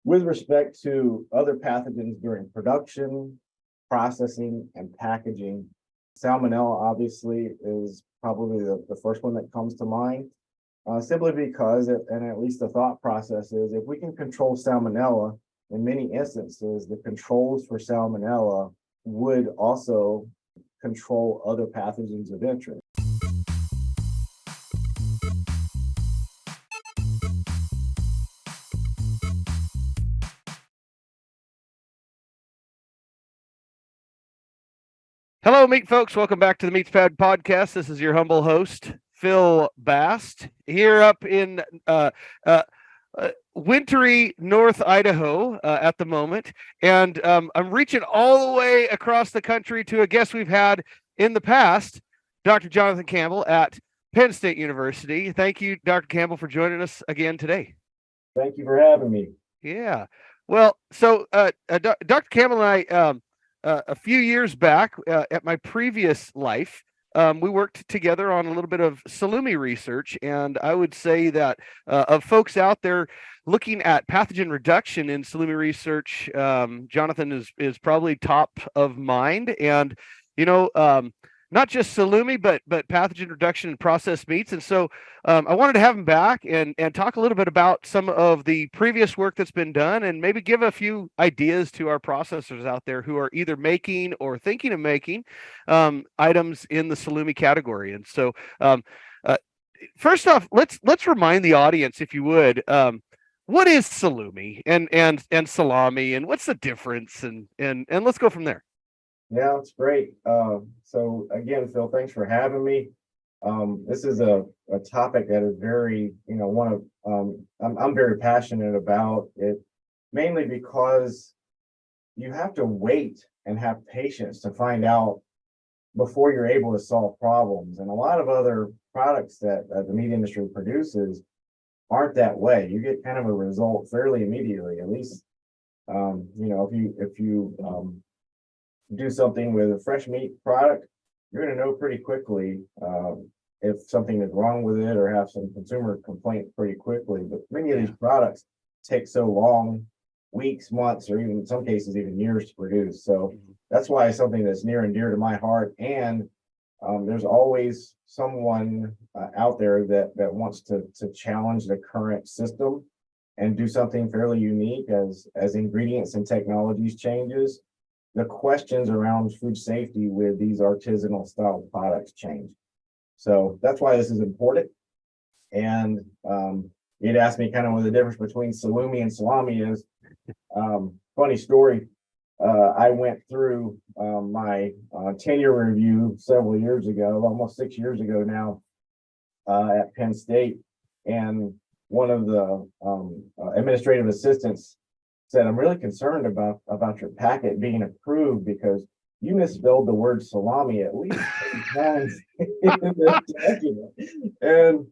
with respect to other pathogens during production, processing, and packaging, salmonella obviously is probably the first one that comes to mind, simply because, and at least the thought process is, if we can control salmonella, in many instances, the controls for salmonella would also control other pathogens of interest. Hello, meat folks. Welcome back to the MeatsPad podcast. This is your humble host, Phil Bast, here up in wintry North Idaho at the moment. And I'm reaching all the way across the country to a guest we've had in the past, Dr. Jonathan Campbell at Penn State University. Thank you, Dr. Campbell, for joining us again today. Thank you for having me. Yeah. Well, so Dr. Campbell and I, a few years back at my previous life, we worked together on a little bit of salumi research, and I would say that of folks out there looking at pathogen reduction in salumi research, Jonathan is probably top of mind. And not just salumi, but pathogen reduction in processed meats. And so I wanted to have him back and talk a little bit about some of the previous work that's been done, and maybe give a few ideas to our processors out there who are either making or thinking of making items in the salumi category. And so first off, let's remind the audience, if you would, what is salumi and salami, and what's the difference, and let's go from there. Yeah, it's great. So again, Phil, thanks for having me. This is a topic that is very, I'm very passionate about it, mainly because you have to wait and have patience to find out before you're able to solve problems. And a lot of other products that the meat industry produces aren't that way. You get kind of a result fairly immediately, at least, if you do something with a fresh meat product, you're going to know pretty quickly if something is wrong with it or have some consumer complaint pretty quickly. But many of these products take so long, weeks, months, or even in some cases even years to produce. So that's why it's something that's near and dear to my heart. And there's always someone out there that wants to challenge the current system and do something fairly unique as ingredients and technologies changes. The questions around food safety with these artisanal style products change. So that's why this is important. And you'd asked me kind of what the difference between salumi and salami is. Funny story. I went through my tenure review several years ago, almost 6 years ago now, at Penn State. And one of the administrative assistants said, "I'm really concerned about your packet being approved because you misspelled the word salami at least 10 times in this document." And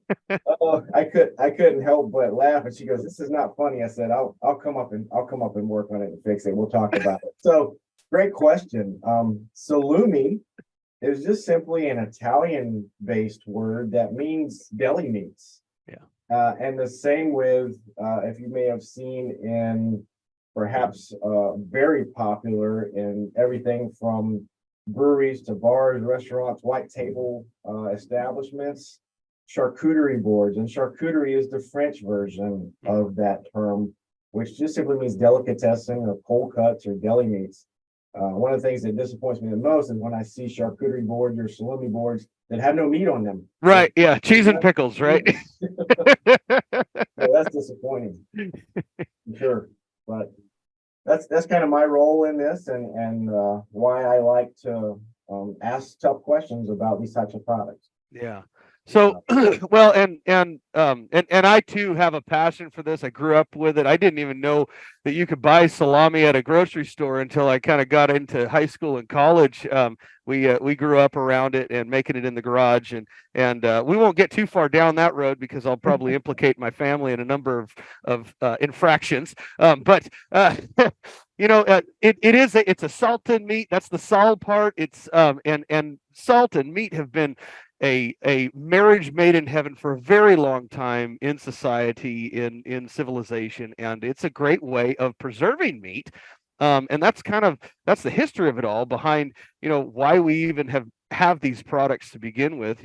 I couldn't help but laugh. And she goes, "This is not funny." I said, I'll come up and work on it and fix it. We'll talk about it." So great question. Salumi is just simply an Italian-based word that means deli meats. Yeah. And the same with, if you may have seen in perhaps very popular in everything from breweries to bars, restaurants, white table establishments, charcuterie boards. And charcuterie is the French version of that term, which just simply means delicatessen or cold cuts or deli meats. One of the things that disappoints me the most is when I see charcuterie boards or salami boards that have no meat on them. Right. Yeah. Cheese and pickles, right? So that's disappointing. Sure. But that's kind of my role in this, and why I like to ask tough questions about these types of products. Yeah. So, well, and I too have a passion for this. I grew up with it. I didn't even know that you could buy salami at a grocery store until I kind of got into high school and college. We grew up around it and making it in the garage, and we won't get too far down that road because I'll probably implicate my family in a number of infractions. But it's a salted meat. That's the salt part. It's and salt and meat have been a marriage made in heaven for a very long time in society, in civilization, and it's a great way of preserving meat. And that's the history of it all behind, why we even have these products to begin with.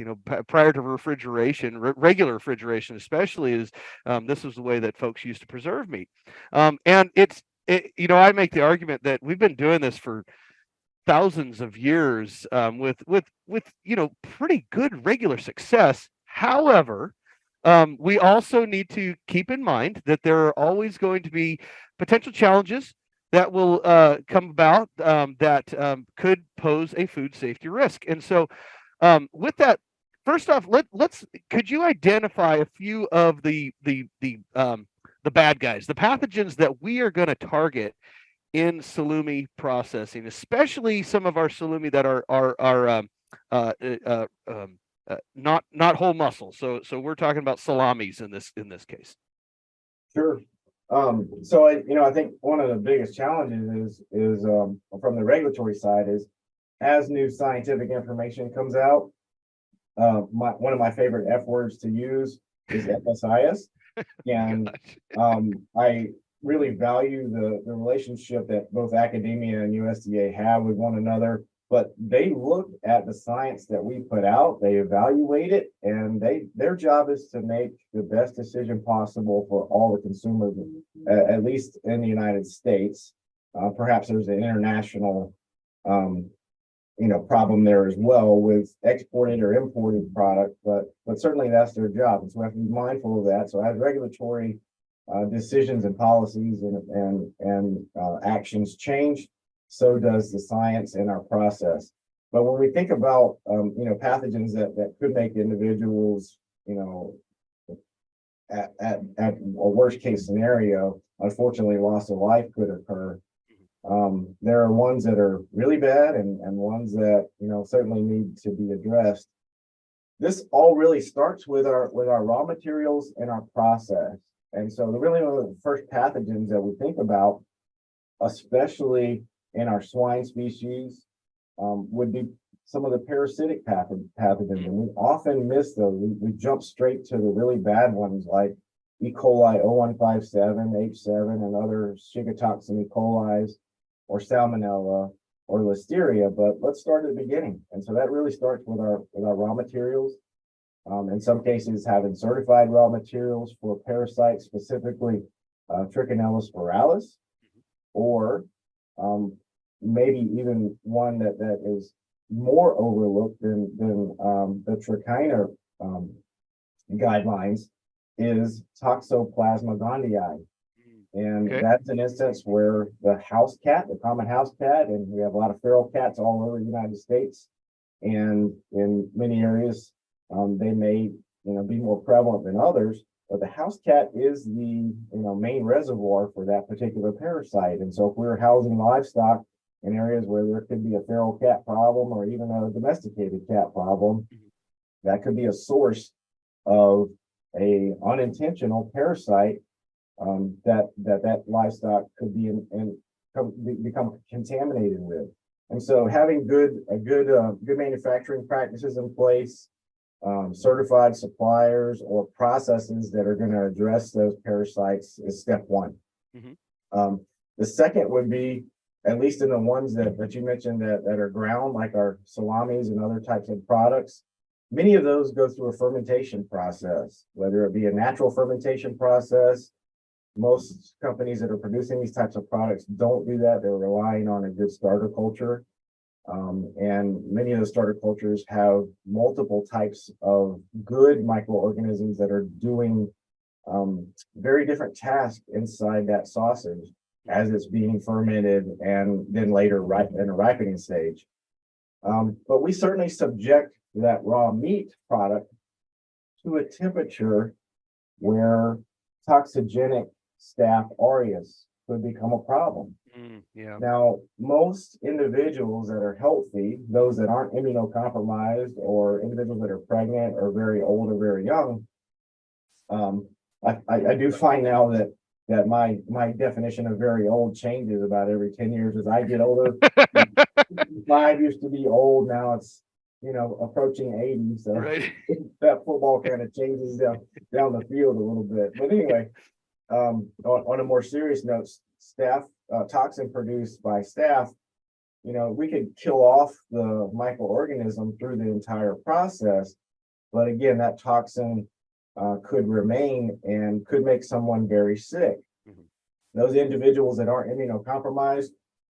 Prior to refrigeration, regular refrigeration especially, is this was the way that folks used to preserve meat. And I make the argument that we've been doing this for thousands of years, with pretty good regular success. However, we also need to keep in mind that there are always going to be potential challenges that will come about, that could pose a food safety risk. And so, with that, first off, could you identify a few of the bad guys, the pathogens that we are going to target in salumi processing, especially some of our salumi that are uh, uh, um, not whole muscle. So we're talking about salamis in this case. Sure. So I think one of the biggest challenges is from the regulatory side is, as new scientific information comes out, one of my favorite F words to use is FSIS. And I really value the relationship that both academia and USDA have with one another, but they look at the science that we put out, they evaluate it, and their job is to make the best decision possible for all the consumers, at least in the United States. Perhaps there's an international problem there as well with exported or imported product, but certainly that's their job. And so we have to be mindful of that. So as regulatory decisions and policies and actions change, so does the science in our process. But when we think about pathogens that could make individuals, at a worst case scenario, unfortunately, loss of life could occur. There are ones that are really bad and ones that certainly need to be addressed. This all really starts with our raw materials and our process. And so one of the first pathogens that we think about, especially in our swine species, would be some of the parasitic pathogens. And we often miss those. We jump straight to the really bad ones like E. coli 0157, H7, and other Shigatoxin E. coli's, or Salmonella, or Listeria. But let's start at the beginning. And so that really starts with our raw materials. In some cases, having certified raw materials for parasites, specifically Trichinella spiralis, or maybe even one that is more overlooked than the trichina guidelines is Toxoplasma gondii. And Okay. that's an instance where the house cat, the common house cat, and we have a lot of feral cats all over the United States, and in many areas, they may be more prevalent than others, but the house cat is the main reservoir for that particular parasite. And so if we're housing livestock in areas where there could be a feral cat problem or even a domesticated cat problem, that could be a source of a unintentional parasite that livestock could be become contaminated with. And so having good manufacturing practices in place, certified suppliers or processes that are going to address those parasites is step one. The second would be, at least in the ones that you mentioned that are ground, like our salamis and other types of products, many of those go through a fermentation process, whether it be a natural fermentation process. Most companies that are producing these types of products don't do that. They're relying on a good starter culture. And many of the starter cultures have multiple types of good microorganisms that are doing very different tasks inside that sausage as it's being fermented and then later in a ripening stage. But we certainly subject that raw meat product to a temperature where toxigenic Staph aureus could become a problem. Yeah. Now, most individuals that are healthy, those that aren't immunocompromised, or individuals that are pregnant or very old or very young, I do find now that my definition of very old changes about every 10 years as I get older. 5 used to be old, now it's approaching 80. So Right. that football kind of changes down the field a little bit. But anyway, on a more serious note, staph toxin produced by staph, we could kill off the microorganism through the entire process. But again, that toxin could remain and could make someone very sick. Mhm. Those individuals that aren't immunocompromised,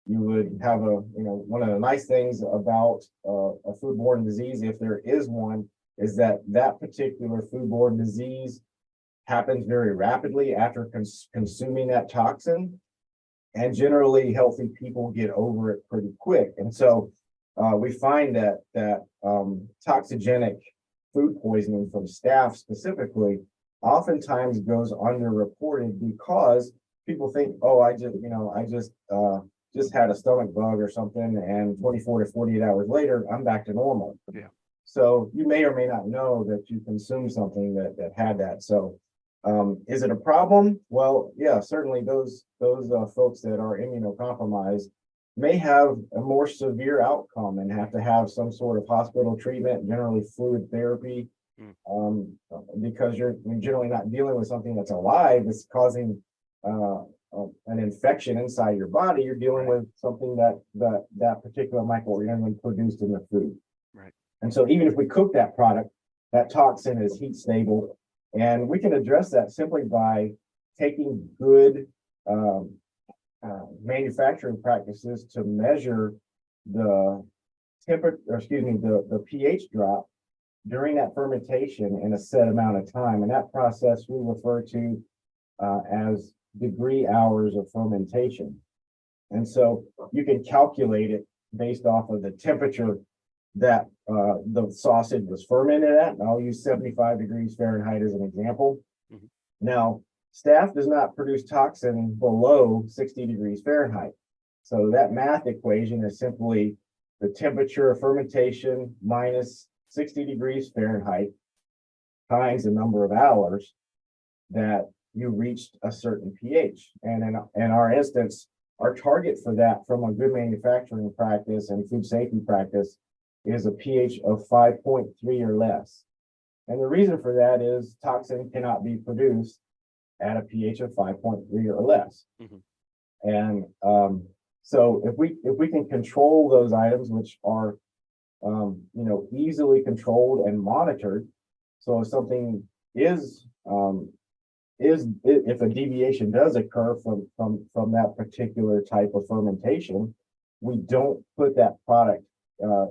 you would have one of the nice things about a foodborne disease, if there is one, is that that particular foodborne disease happens very rapidly after consuming that toxin. And generally healthy people get over it pretty quick. And so we find that toxigenic food poisoning from staph specifically oftentimes goes underreported because people think, oh, I just had a stomach bug or something, and 24 to 48 hours later, I'm back to normal. Yeah. So you may or may not know that you consumed something that had that. So is it a problem? Well, yeah, certainly those folks that are immunocompromised may have a more severe outcome and have to have some sort of hospital treatment, generally fluid therapy, because you're generally not dealing with something that's alive. It's causing an infection inside your body. You're dealing with something that particular microorganism produced in the food. Right. And so even if we cook that product, that toxin is heat stable, and we can address that simply by taking good manufacturing practices to measure the temperature, the pH drop during that fermentation in a set amount of time. And that process we refer to as degree hours of fermentation. And so you can calculate it based off of the temperature that the sausage was fermented at. And I'll use 75 degrees Fahrenheit as an example. Mhm. Now, staph does not produce toxin below 60 degrees Fahrenheit. So that math equation is simply the temperature of fermentation minus 60 degrees Fahrenheit times the number of hours that you reached a certain pH. And in our instance, our target for that from a good manufacturing practice and food safety practice is a pH of 5.3 or less. And the reason for that is toxin cannot be produced at a pH of 5.3 or less. Mhm. And so if we can control those items, which are easily controlled and monitored, so if something if a deviation does occur from that particular type of fermentation, we don't put that product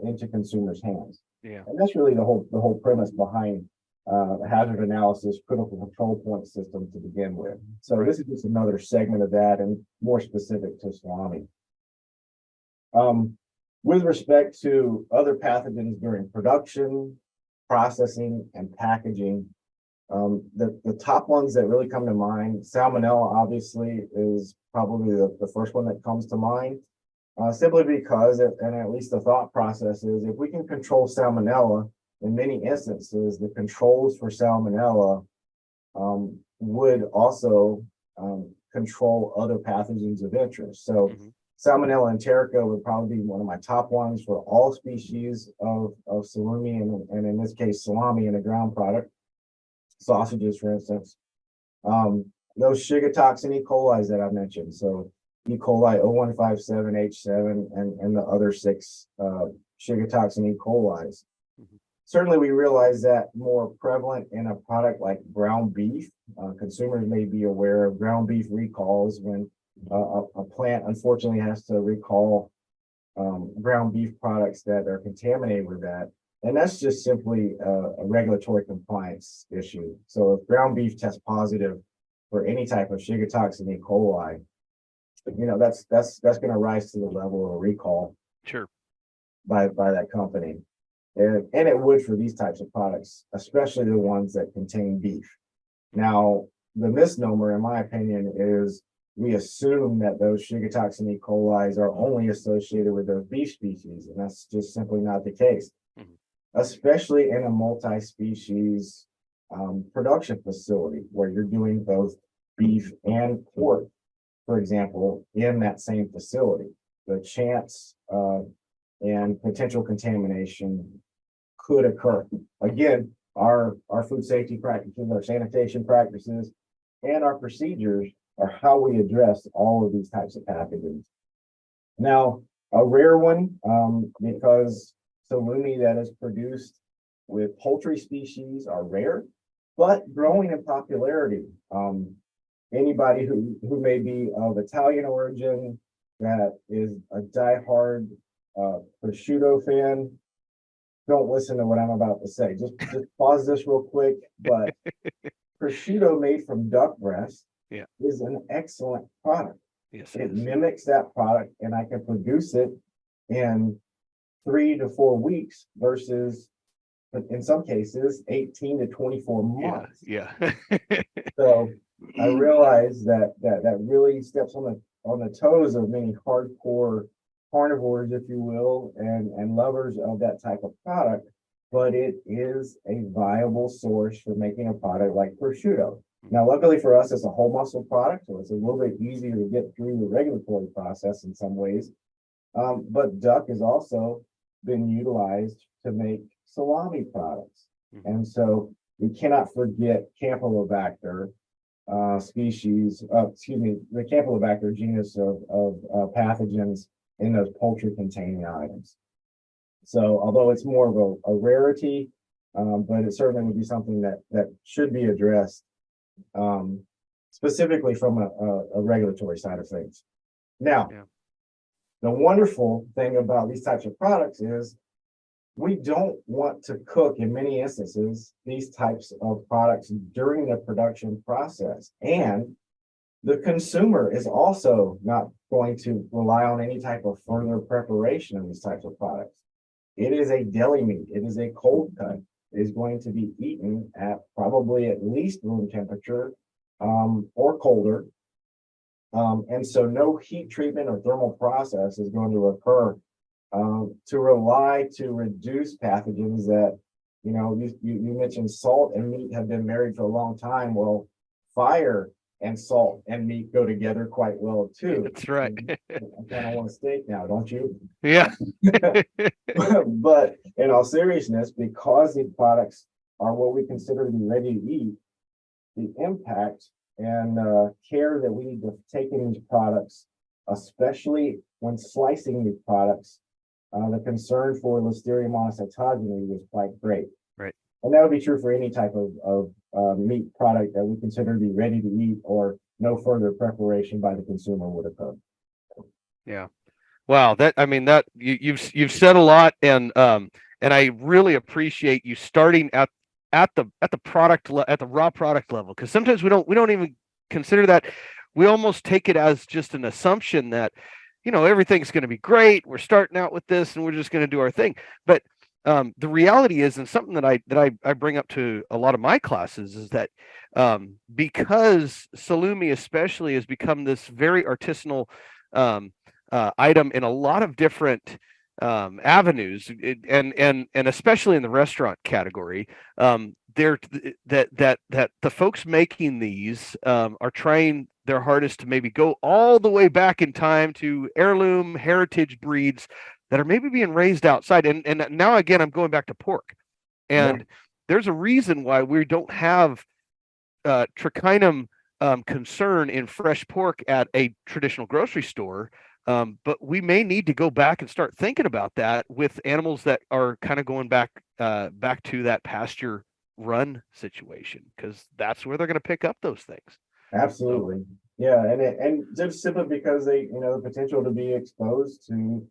into consumers' hands. Yeah. And that's really the whole premise behind hazard analysis critical control point system to begin with. So this is just another segment of that and more specific to salami. With respect to other pathogens during production, processing, and packaging, the top ones that really come to mind, salmonella obviously is probably the first one that comes to mind, simply because, and at least the thought process is, if we can control salmonella, in many instances, the controls for salmonella would also control other pathogens of interest. So Salmonella enterica would probably be one of my top ones for all species of salumi, and in this case, salami in a ground product, sausages, for instance. Those Shiga toxin E. coli that I mentioned. So E. coli 0157H7 and the other 6 Shiga toxin E. colis. Certainly, we realize that more prevalent in a product like ground beef. Consumers may be aware of ground beef recalls when a plant unfortunately has to recall ground beef products that are contaminated with that. And that's just simply a regulatory compliance issue. So if ground beef tests positive for any type of Shiga toxin E. coli, that's going to rise to the level of a recall. Sure. By that company. And it would for these types of products, especially the ones that contain beef. Now, the misnomer, in my opinion, is we assume that those Shiga toxin E. coli are only associated with those beef species, and that's just simply not the case. Especially in a multi-species production facility where you're doing both beef and pork, for example, in that same facility. The chance and potential contamination could occur. Again, our food safety practices, our sanitation practices, and our procedures are how we address all of these types of pathogens. Now, a rare one, because salumi that is produced with poultry species are rare, but growing in popularity. Anybody who may be of Italian origin that is a diehard prosciutto fan, don't listen to what I'm about to say. Just pause this real quick. But prosciutto made from duck breast is an excellent product. Yes, it mimics that product, and I can produce it in 3 to 4 weeks versus, in some cases, 18 to 24 months. Yeah. So I realize that really steps on the toes of many hardcore carnivores, if you will, and lovers of that type of product. But it is a viable source for making a product like prosciutto. Now, luckily for us, it's a whole muscle product, so it's a little bit easier to get through the regulatory process in some ways. But duck has also been utilized to make salami products. And so we cannot forget Campylobacter species, the Campylobacter genus of pathogens in those poultry containing items. So although it's more of a rarity, but it certainly would be something that should be addressed, specifically from a regulatory side of things. Now, the wonderful thing about these types of products is we don't want to cook, in many instances, these types of products during the production process. And the consumer is also not going to rely on any type of further preparation of these types of products. It is a deli meat. It is a cold cut. It is going to be eaten at probably at least room temperature or colder. And so no heat treatment or thermal process is going to occur to rely to reduce pathogens that, you mentioned salt and meat have been married for a long time. Well, fire and salt and meat go together quite well too. That's right. I kind of want a steak now, don't you? Yeah. But in all seriousness, because these products are what we consider to be ready to eat, the impact and care that we need to take in these products, especially when slicing these products, the concern for Listeria monocytogenes was quite great. Right. And that would be true for any type of meat product that we consider to be ready to eat or no further preparation by the consumer would occur. Yeah. Wow. You've said a lot, and I really appreciate you starting at the raw product level, because sometimes we don't even consider that. We almost take it as just an assumption that everything's going to be great. We're starting out with this and we're just going to do our thing. But the reality is, and something that I bring up to a lot of my classes, is that because salumi especially has become this very artisanal item in a lot of different avenues, and especially in the restaurant category, that the folks making these are trying their hardest to maybe go all the way back in time to heirloom heritage breeds that are maybe being raised outside. And now again, I'm going back to pork, and there's a reason why we don't have trichinum concern in fresh pork at a traditional grocery store. But we may need to go back and start thinking about that with animals that are kind of going back to that pasture run situation, because that's where they're going to pick up those things. Absolutely. Yeah. And just simply because they, the potential to be exposed to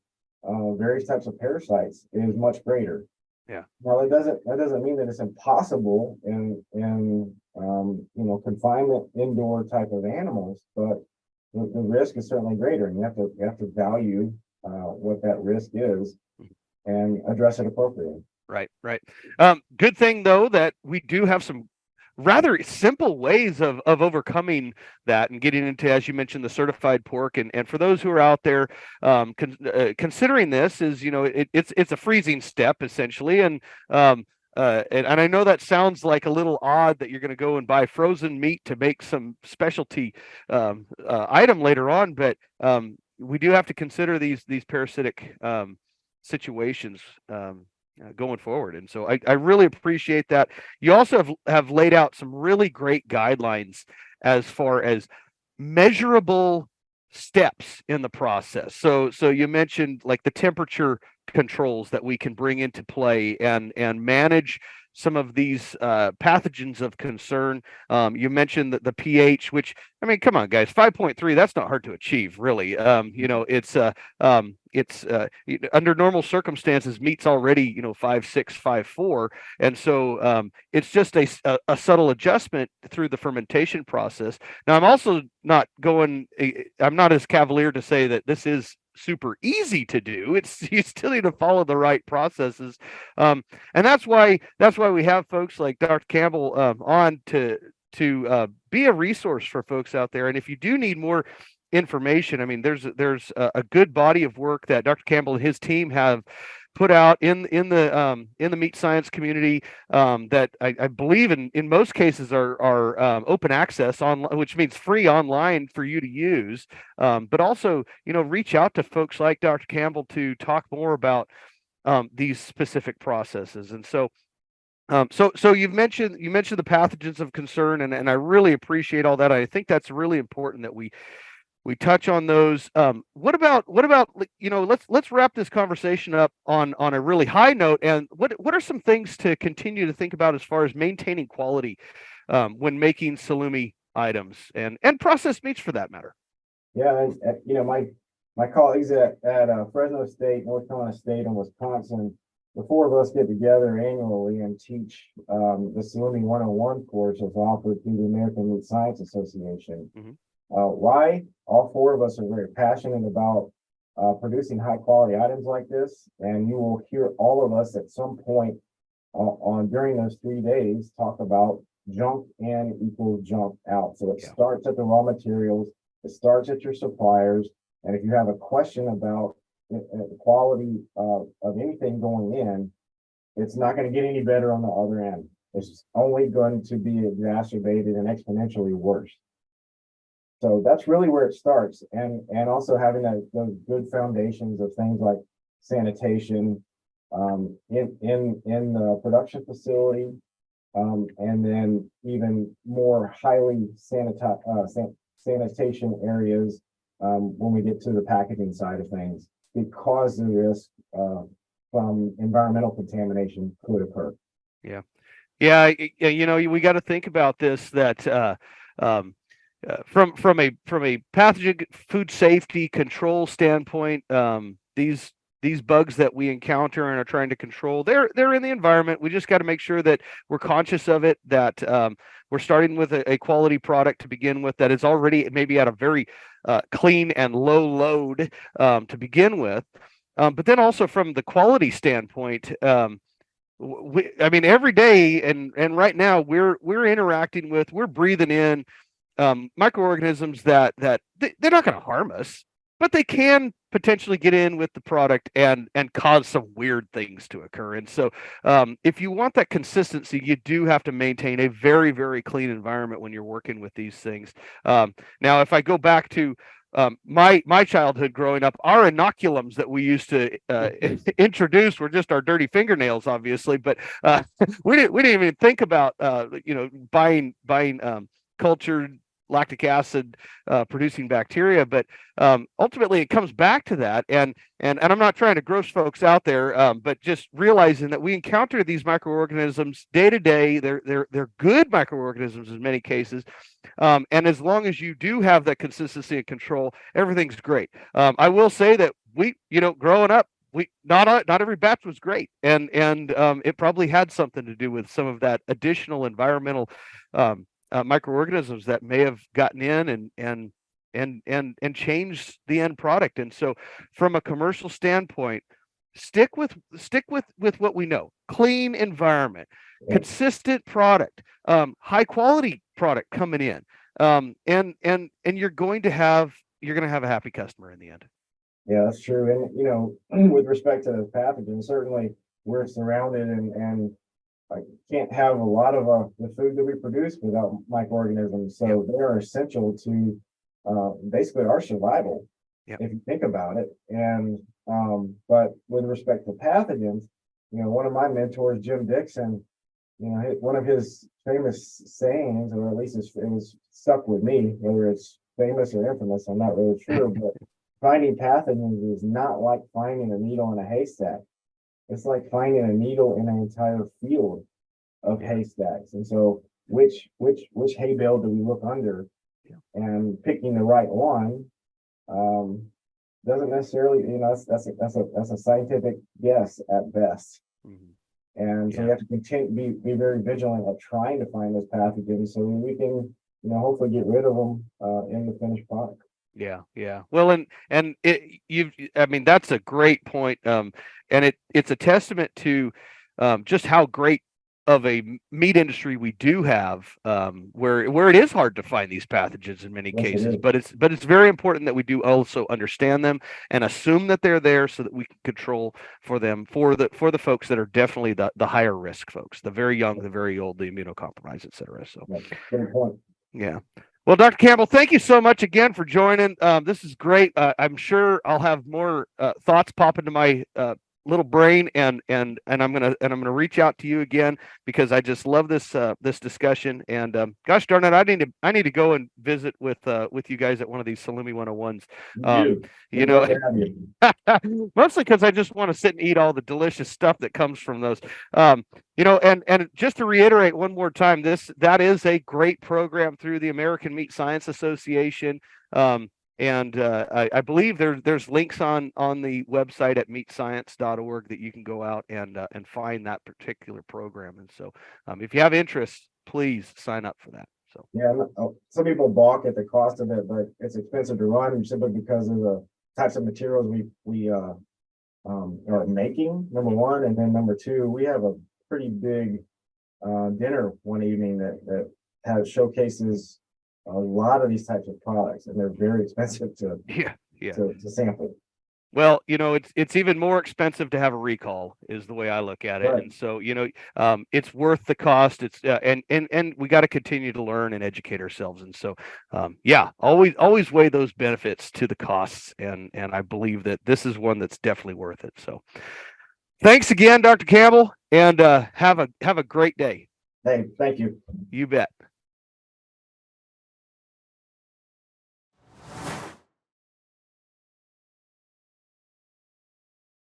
various types of parasites is much greater. Yeah. Now that doesn't mean that it's impossible in confinement indoor type of animals, but the risk is certainly greater, and you have to value what that risk is and address it appropriately. Right. Good thing though that we do have some rather simple ways of overcoming that and getting into, as you mentioned, the certified pork. And for those who are out there considering this, is it's a freezing step essentially, and I know that sounds like a little odd that you're going to go and buy frozen meat to make some specialty item later on, but we do have to consider these parasitic situations going forward. And so I really appreciate that. You also have laid out some really great guidelines as far as measurable steps in the process. So you mentioned like the temperature controls that we can bring into play and manage some of these pathogens of concern. You mentioned that the pH, which I mean, come on, guys, 5.3. That's not hard to achieve, really. Under normal circumstances, meat's already 5.6, 5.4, and so it's just a subtle adjustment through the fermentation process. Now, I'm also not going. I'm not as cavalier to say that this is super easy to do. It's you still need to follow the right processes, and that's why we have folks like Dr. Campbell on to be a resource for folks out there. And if you do need more information, I mean, there's a good body of work that Dr. Campbell and his team have put out in the meat science community that I believe in most cases are open access online, which means free online for you to use. But also, reach out to folks like Dr. Campbell to talk more about these specific processes. And so so you mentioned the pathogens of concern, and I really appreciate all that. I think that's really important that we touch on those. What about let's wrap this conversation up on a really high note. And what are some things to continue to think about as far as maintaining quality when making salumi items and processed meats for that matter? Yeah, and my colleagues at Fresno State, North Carolina State, and Wisconsin, the four of us get together annually and teach the Salumi 101 course that's offered through the American Meat Science Association. Mhm. Why? All four of us are very passionate about producing high quality items like this, and you will hear all of us at some point on during those 3 days talk about junk in equals junk out. So it Yeah. starts at the raw materials, it starts at your suppliers, and if you have a question about the quality of anything going in, it's not going to get any better on the other end. It's only going to be exacerbated and exponentially worse. So that's really where it starts, and also having those good foundations of things like sanitation in the production facility, and then even more highly sanitation areas when we get to the packaging side of things, because the risk from environmental contamination could occur. Yeah. Yeah, we got to think about this, that from a pathogen food safety control standpoint, these bugs that we encounter and are trying to control, they're in the environment. We just got to make sure that we're conscious of it, that we're starting with a quality product to begin with that is already maybe at a very clean and low load to begin with. But then also from the quality standpoint, I mean, every day and right now we're interacting with, we're breathing in microorganisms that they're not going to harm us, but they can potentially get in with the product and cause some weird things to occur. And so if you want that consistency, you do have to maintain a very, very clean environment when you're working with these things. Now, if I go back to my childhood growing up, our inoculums that we used to introduce were just our dirty fingernails, obviously, but we didn't even think about buying cultured lactic acid producing bacteria. But ultimately it comes back to that, and I'm not trying to gross folks out there, but just realizing that we encounter these microorganisms day to day. They're good microorganisms in many cases, and as long as you do have that consistency and control, everything's great. I will say that we, growing up, we not every batch was great, and it probably had something to do with some of that additional environmental microorganisms that may have gotten in and changed the end product. And so from a commercial standpoint, stick with what we know: clean environment, consistent product, high quality product coming in, and you're going to have a happy customer in the end. Yeah, that's true. And with respect to the pathogens, certainly we're surrounded and I can't have a lot of the food that we produce without microorganisms. So they are essential to basically our survival, if you think about it. And but with respect to pathogens, one of my mentors, Jim Dixon, one of his famous sayings, or at least it was stuck with me, whether it's famous or infamous, I'm not really sure, but finding pathogens is not like finding a needle in a haystack. It's like finding a needle in an entire field of haystacks. And so which hay bale do we look under? And picking the right one doesn't necessarily, that's a scientific guess at best. Mhm. And so we have to continue be very vigilant at trying to find those pathogens so we can, hopefully get rid of them in the finished product. Yeah, yeah. Well, and I mean, that's a great point. And it's a testament to just how great of a meat industry we do have, where it is hard to find these pathogens in many Yes, it cases, is. but it's very important that we do also understand them and assume that they're there so that we can control for them for the folks that are definitely the higher risk folks, the very young, the very old, the immunocompromised, et cetera. So Yeah, good point. yeah. Well, Dr. Campbell, thank you so much again for joining. This is great. I'm sure I'll have more thoughts pop into my little brain, and I'm gonna reach out to you again because I just love this discussion. And gosh darn it, I need to go and visit with you guys at one of these Salumi 101s. We'd love to have you. Mostly because I just want to sit and eat all the delicious stuff that comes from those. And just to reiterate one more time, that is a great program through the American Meat Science Association. I believe there's links on the website at meatscience.org that you can go out and find that particular program. And so if you have interest, please sign up for that. So yeah, some people balk at the cost of it, but it's expensive to run simply because of the types of materials we are making, number one, and then number two, we have a pretty big dinner one evening that showcases a lot of these types of products, and they're very expensive to sample. Well, it's even more expensive to have a recall is the way I look at it. Right. And so, it's worth the cost. It's and we got to continue to learn and educate ourselves. And so, always weigh those benefits to the costs. And I believe that this is one that's definitely worth it. So thanks again, Dr. Campbell, and have a great day. Hey, thank you. You bet.